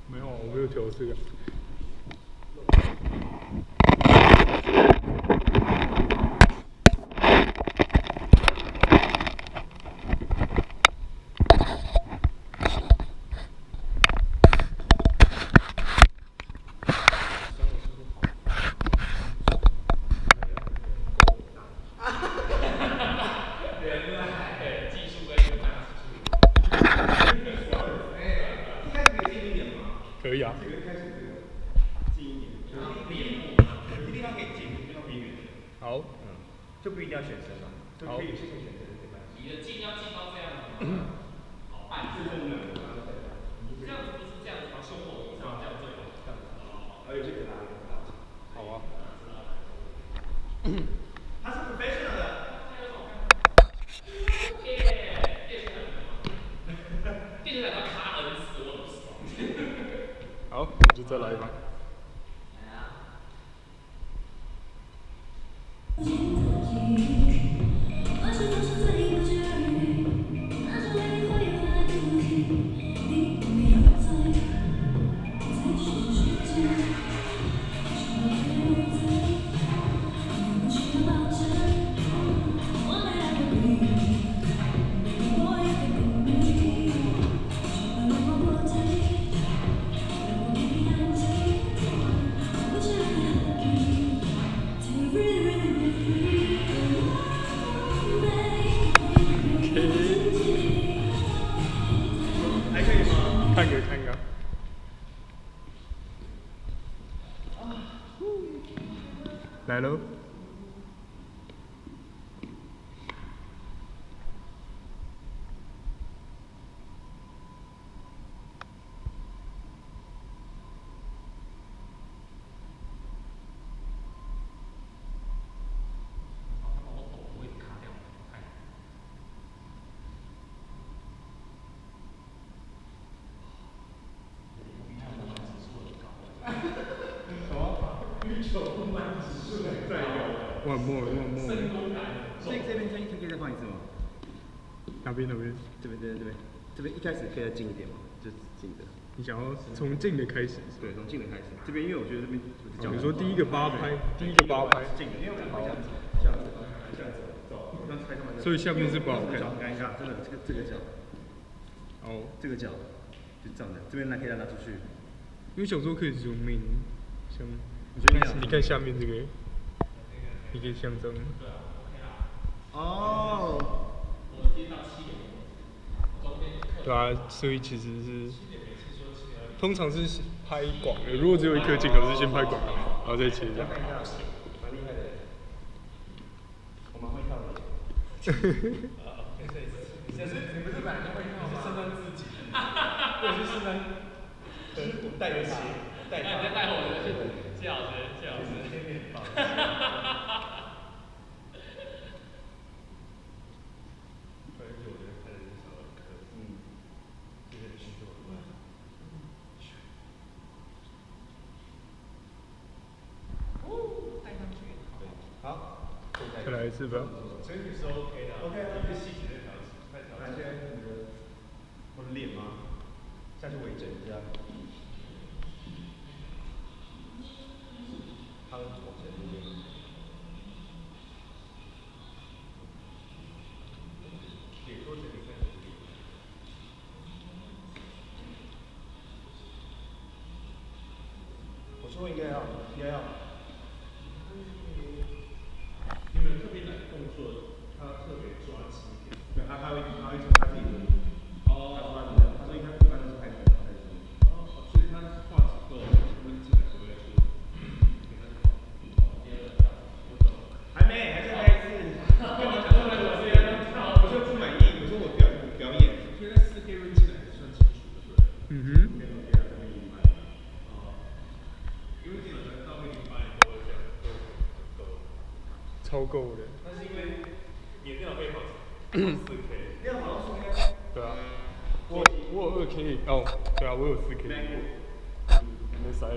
没有，我没有调这个。可以啊。这个开始这个近一点，有些地方可以近，有些地方可以远。好，就不一定要选身了，就可以有些可以选身的，对吧？你的近要近到这样子，好半字。这样子不是这样子吗？胸口以上这样最好。这样子。还有这个哪里？好啊。他是 professional 的。电视台他卡恩死我很爽。好，我就再来吧。看个。来喽。万莫。这边可以再放一次吗？哪边？这边一开始可以再近一点吗？就是近的。你想要从近的开始？对，从近的开始。这边因为我觉得这边你说第一个八拍，近的，因为我们会这样子走，所以下面是不好看。看一下，真的这个角，哦，这个角就这样的，这边可以让它出去。因为小时候可以zoom in，像你看下面这个，你可以像这样。哦。对啊，所以其实是，通常是拍广的。如果只有一颗镜头，是先拍广的，然后再切这样。蛮厉害的。我蛮会跳的。你不是本来就会跳吗？是称赞自己。我是称赞。我带个鞋，带他。你在带我的谢老师。好，再来一次吧。这个是 OK 的。OK， 这个细节再调整。现在你的，我的脸吗？下去微整一下。他往前那边。脸多整一分。我说应该要。你们特别来动作，他特别抓紧一点。对，他会他自己的。哦。他说应该一般都是拍手。所以他画质够，温进来不会出。还没，还是拍一次。干嘛讲出来？我说不满意，我说我表演。所以在4K 温进来还算清楚的，对。超够的。那是因为你的电脑可以跑4K，电脑跑到4K。对啊，我有2K 哦，对啊，我有4K。没塞。